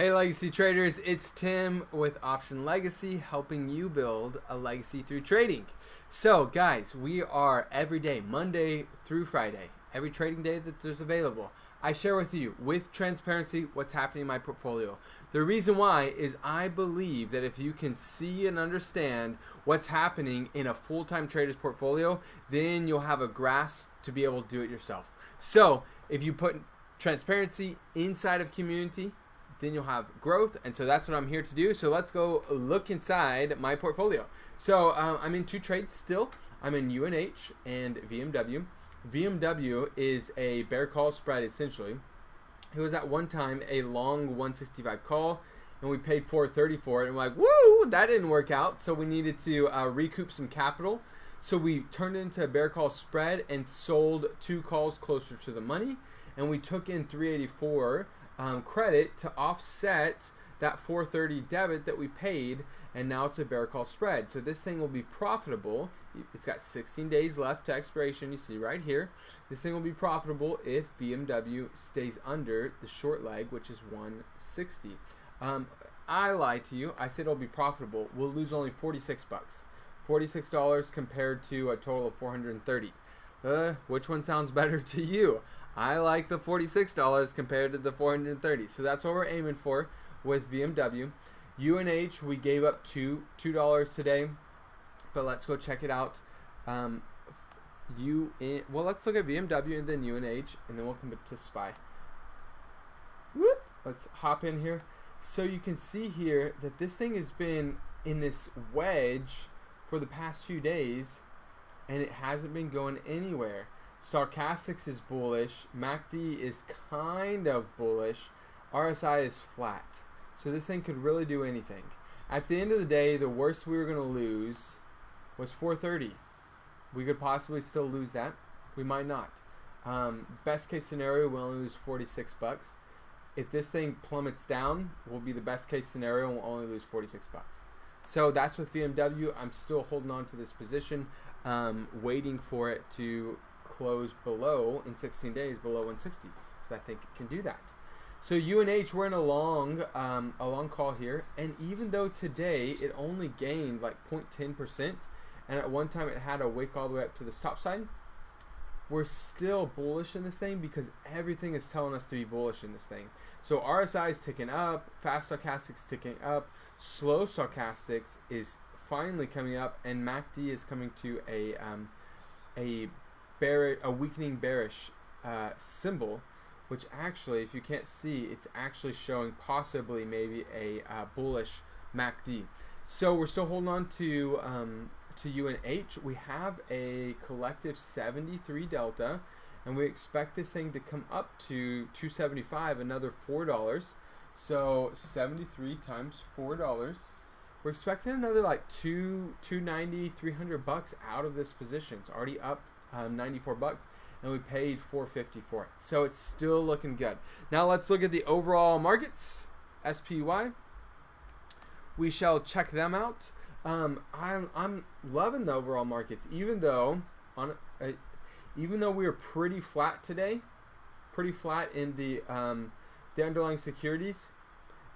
Hey Legacy Traders, it's Tim with Option Legacy, helping you build a legacy through trading. So guys, we are every day, Monday through Friday, every trading day that there's available, I share with you, with transparency, what's happening in my portfolio. The reason why is I believe that if you can see and understand what's happening in a full-time trader's portfolio, then you'll have a grasp to be able to do it yourself. So if you put transparency inside of community, then you'll have growth, and so that's what I'm here to do. So let's go look inside my portfolio. So I'm in two trades still. I'm in UNH and VMW. VMW is a bear call spread essentially. It was at one time a long 165 call, and we paid 430 for it, and we're like, woo, that didn't work out. So we needed to recoup some capital. So we turned it into a bear call spread and sold two calls closer to the money, and we took in 384 credit to offset that 430 debit that we paid, and now it's a bear call spread. So this thing will be profitable. It's got 16 days left to expiration, you see right here. This thing will be profitable if VMW stays under the short leg, which is 160. I lied to you. I said it'll be profitable. We'll lose only 46 bucks. $46 compared to a total of 430. Which one sounds better to you? I like the $46 compared to the 430. So that's what we're aiming for with VMW. UNH, we gave up $2 today, but let's go check it out. Well, let's look at VMW and then UNH, and then we'll come to SPY. Whoop! Let's hop in here. So you can see here that this thing has been in this wedge for the past few days, and it hasn't been going anywhere. Stochastics is bullish, MACD is kind of bullish, RSI is flat. So this thing could really do anything. At the end of the day, the worst we were going to lose was 430. We could possibly still lose that. We might not. Best case scenario, we'll only lose 46 bucks. If this thing plummets down, will be the best case scenario, and we'll only lose 46 bucks. So that's with VMW. I'm still holding on to this position, waiting for it to close below in 16 days below 160, because I think it can do that. So UNH, we're in a long call here, and even though today it only gained like 0.10%, and at one time it had a wick all the way up to the stop sign, we're still bullish in this thing because everything is telling us to be bullish in this thing. So RSI is ticking up, fast stochastics ticking up, slow stochastics is finally coming up, and MACD is coming to a weakening bearish symbol, which actually, if you can't see, it's actually showing possibly maybe a bullish MACD. So we're still holding on to UNH. We have a collective 73 delta, and we expect this thing to come up to 275, another $4. So 73 times $4. We're expecting another like 290, 300 bucks out of this position. It's already up 94 bucks, and we paid 450 for it. So it's still looking good. Now let's look at the overall markets. SPY. We shall check them out. I'm loving the overall markets, even though we are pretty flat today, pretty flat in the underlying securities.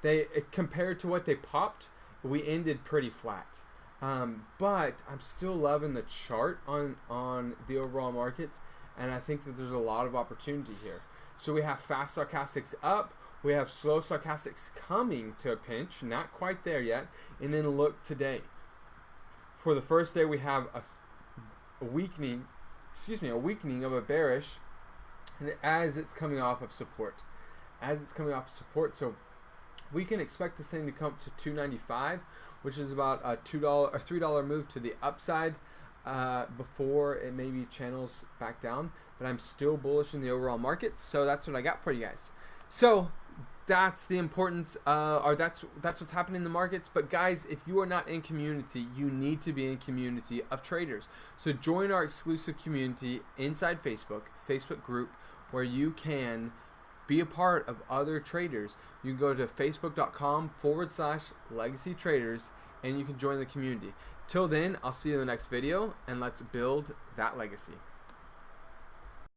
They compared to what they popped, we ended pretty flat. But I'm still loving the chart on the overall markets, and I think that there's a lot of opportunity here. So we have fast stochastics up, we have slow stochastics coming to a pinch, not quite there yet, and then look today. For the first day, we have a weakening of a bearish, and as it's coming off of support. So we can expect this thing to come to 295, which is about a $3 move to the upside before it maybe channels back down. But I'm still bullish in the overall markets, so that's what I got for you guys. So that's the importance, or that's what's happening in the markets. But guys, if you are not in community, you need to be in community of traders. So join our exclusive community inside Facebook group, where you can be a part of other traders. You can go to facebook.com/legacy traders, and you can join the community. Till then, I'll see you in the next video, and let's build that legacy.